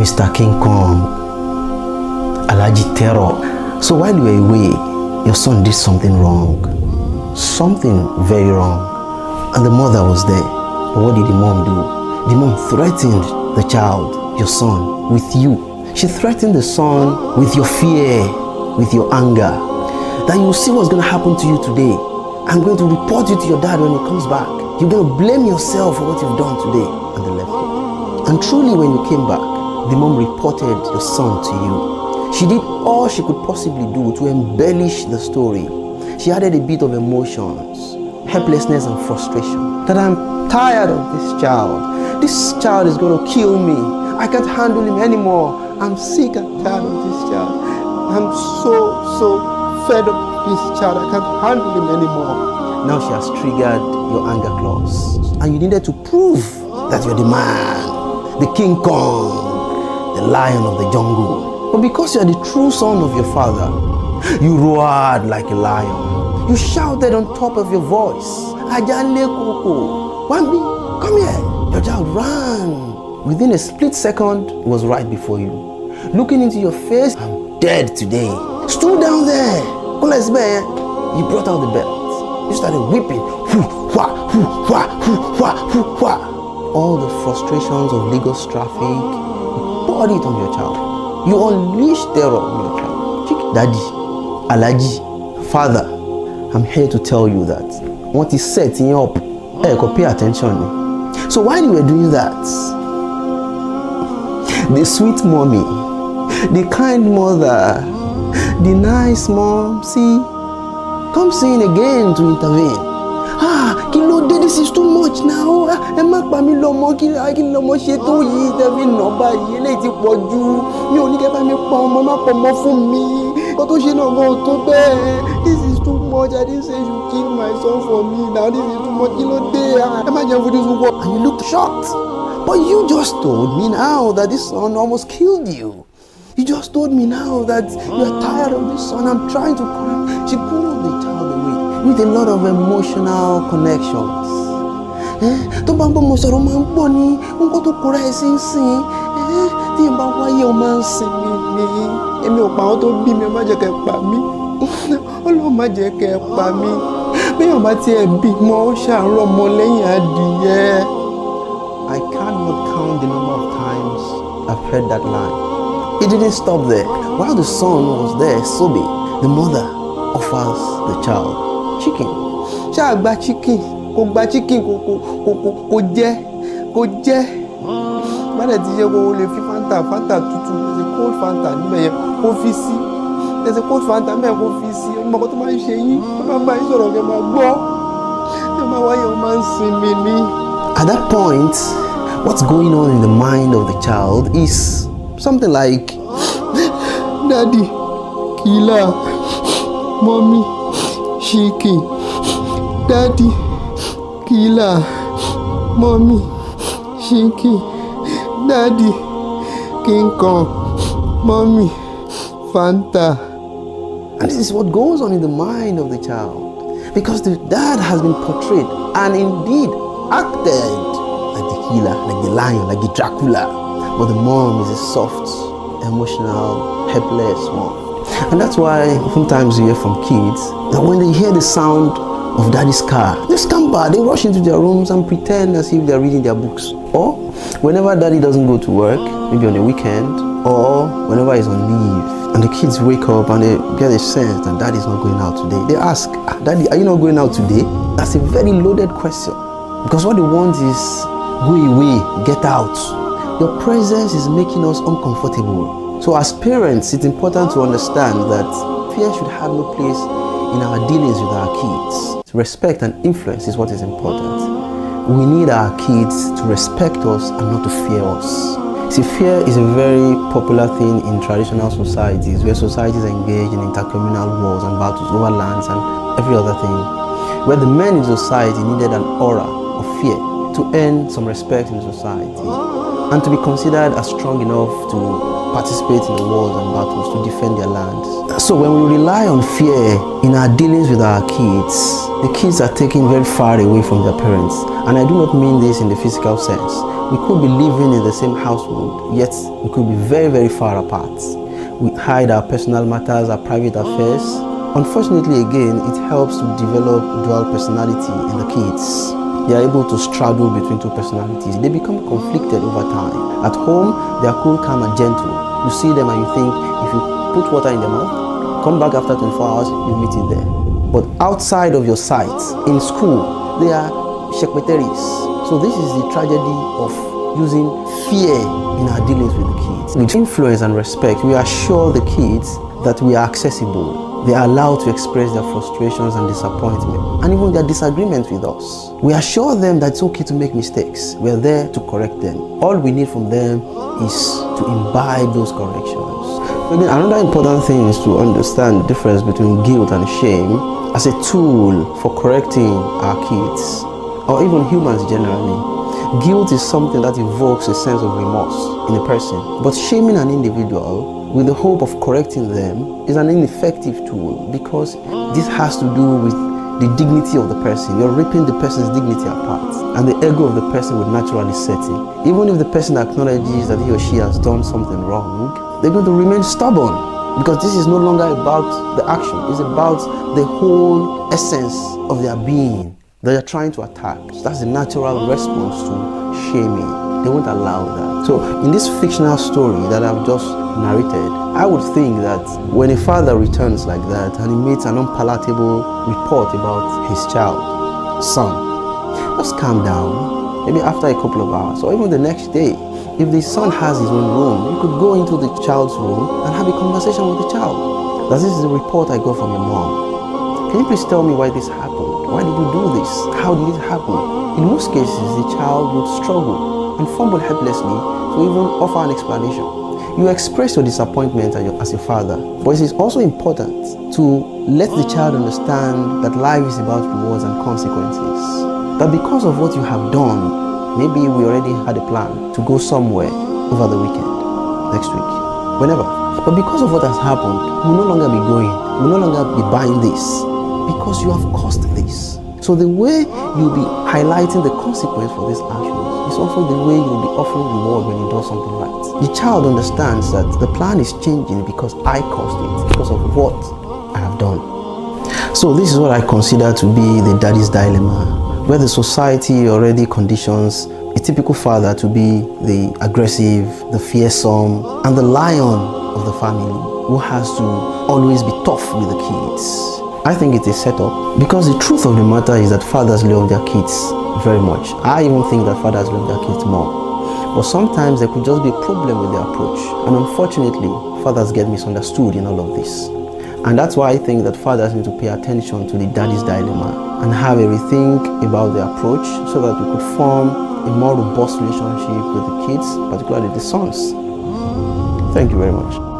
Mr. King Kong, Alaji Terror. So while you were away, your son did something wrong. Something very wrong. And the mother was there. But what did the mom do? The mom threatened the child, your son, with you. She threatened the son with your fear, with your anger. That you will see what's going to happen to you today. I'm going to report you to your dad when he comes back. You're going to blame yourself for what you've done today. And they left it. And truly when you came back, the mom reported your son to you. She did all she could possibly do to embellish the story. She added a bit of emotions, helplessness and frustration. That I'm tired of this child. This child is going to kill me. I can't handle him anymore. I'm sick and tired of this child. I'm so fed up with this child. I can't handle him anymore. Now she has triggered your anger clause. And you needed to prove that you're the man, the King Kong, the lion of the jungle. But because you're the true son of your father, you roared like a lion. You shouted on top of your voice, Ajale Koko, Wambi, come here. Your child ran. Within a split second, it was right before you. Looking into your face, I'm dead today. Stood down there. You brought out the belt. You started whipping. All the frustrations of Lagos traffic, you poured it on your child. You unleashed terror on your child. Daddy, Alaji, Father, I'm here to tell you that what is setting up, pay attention. So while you were doing that, the sweet mommy, the kind mother, the nice mom, comes in again to intervene. Kilo, this is too much now. Emma Pami Lomo, Kilomo, she to eat every number, lady for you. You only get me mama for me. But she no go to bed. This is too much. I didn't say you kill my son for me. Now this is too much. Kilo day. Imagine for this work. And you looked shocked. But you just told me now that this son almost killed you. You just told me now that you're tired of this son. I'm trying to pull. She pulled the child away with a lot of emotional connections. Tó bá ń bọ́ mo sọ̀rọ̀ máa ń pọ̀ ní nǹkan tó kóra ẹ̀ sí ń sìn. Tí n bá wáyé o máa ń sìn mí ni. Èmi ò pa àwọn tó bí mi, má jẹ́ kẹ́ pa mí. Ọlọ́run má jẹ́ kẹ́ pa mí. Bí èèyàn bá tiẹ̀ bímọ, ó ṣàárọ̀ ọmọ lẹ́yìn adìyẹ. I cannot count the number of times I've heard that line. It didn't stop there. While the son was there, Sobe, the mother offers the child chicken. Ṣá gba chicken, kò gba chicken, kò jẹ. Bádẹ̀ ti ṣe kó lè fi Fanta tútù, there's a cold Fanta níbẹ̀ yẹn, kó fi sí. There's a cold Fanta níbẹ̀ kó fi sí. Ọmọ kan tó máa ń ṣe yín, tó máa bá yín sọ̀rọ̀ kẹ́ máa gbọ́. Ẹ máa wáyé, ó máa ń sinmi ní. At that point, what's going on in the mind of the child is something like, Daddy, killer, Mommy, chicken. Daddy, killer, Mommy, chicken. Daddy, King Kong, Mommy, Fanta. And this is what goes on in the mind of the child. Because the dad has been portrayed and indeed acted like the killer, like the lion, like the Dracula. But the mom is a soft, emotional, helpless one. And that's why sometimes you hear from kids that when they hear the sound of daddy's car, they scamper, they rush into their rooms and pretend as if they're reading their books. Or whenever daddy doesn't go to work, maybe on the weekend, or whenever he's on leave, and the kids wake up and they get a sense that daddy's not going out today, they ask, Daddy, are you not going out today? That's a very loaded question. Because what they want is, go away, get out. Your presence is making us uncomfortable. So as parents, it's important to understand that fear should have no place in our dealings with our kids. Respect and influence is what is important. We need our kids to respect us and not to fear us. See, fear is a very popular thing in traditional societies where societies engage in intercommunal wars and battles over lands and every other thing. Where the men in society needed an aura of fear to earn some respect in society, and to be considered as strong enough to participate in the wars and battles to defend their lands. So when we rely on fear in our dealings with our kids, the kids are taken very far away from their parents. And I do not mean this in the physical sense. We could be living in the same household, yet we could be very, very far apart. We hide our personal matters, our private affairs. Unfortunately, again, it helps to develop dual personality in the kids. They are able to straddle between two personalities. They become conflicted over time. At home, they are cool, calm, and gentle. You see them and you think, if you put water in their mouth, come back after 24 hours, you meet it there. But outside of your sight, in school, they are shekmeteris. So this is the tragedy of using fear in our dealings with the kids. With influence and respect, we assure the kids that we are accessible. They are allowed to express their frustrations and disappointment, and even their disagreements with us. We assure them that it's okay to make mistakes. We are there to correct them. All we need from them is to imbibe those corrections. Again, another important thing is to understand the difference between guilt and shame as a tool for correcting our kids, or even humans generally. Guilt is something that evokes a sense of remorse in a person, but shaming an individual with the hope of correcting them is an ineffective tool, because this has to do with the dignity of the person. You're ripping the person's dignity apart, and the ego of the person would naturally set in. Even if the person acknowledges that he or she has done something wrong, they're going to remain stubborn, because this is no longer about the action. It's about the whole essence of their being that they're trying to attack. So that's the natural response to shaming. They won't allow that. So in this fictional story that I've just narrated, I would think that when a father returns like that and he meets an unpalatable report about his child, son, just calm down. Maybe after a couple of hours or even the next day, if the son has his own room, you could go into the child's room and have a conversation with the child. That this is the report I got from your mom. Can you please tell me why this happened? Why did you do this? How did it happen? In most cases, the child would struggle and fumble helplessly to even offer an explanation. You express your disappointment as a father, but it is also important to let the child understand that life is about rewards and consequences. That because of what you have done, maybe we already had a plan to go somewhere over the weekend, next week, whenever. But because of what has happened, we'll no longer be going, we'll no longer be buying this, because you have caused this. So the way you'll be highlighting the consequence for these actions is also the way you'll be offering reward when you do something right. The child understands that the plan is changing because I caused it, because of what I have done. So this is what I consider to be the daddy's dilemma, where the society already conditions a typical father to be the aggressive, the fearsome, and the lion of the family, who has to always be tough with the kids. I think it's a setup, because the truth of the matter is that fathers love their kids very much. I even think that fathers love their kids more. But sometimes there could just be a problem with their approach. And unfortunately, fathers get misunderstood in all of this. And that's why I think that fathers need to pay attention to the daddy's dilemma and have a rethink about their approach, so that we could form a more robust relationship with the kids, particularly the sons. Thank you very much.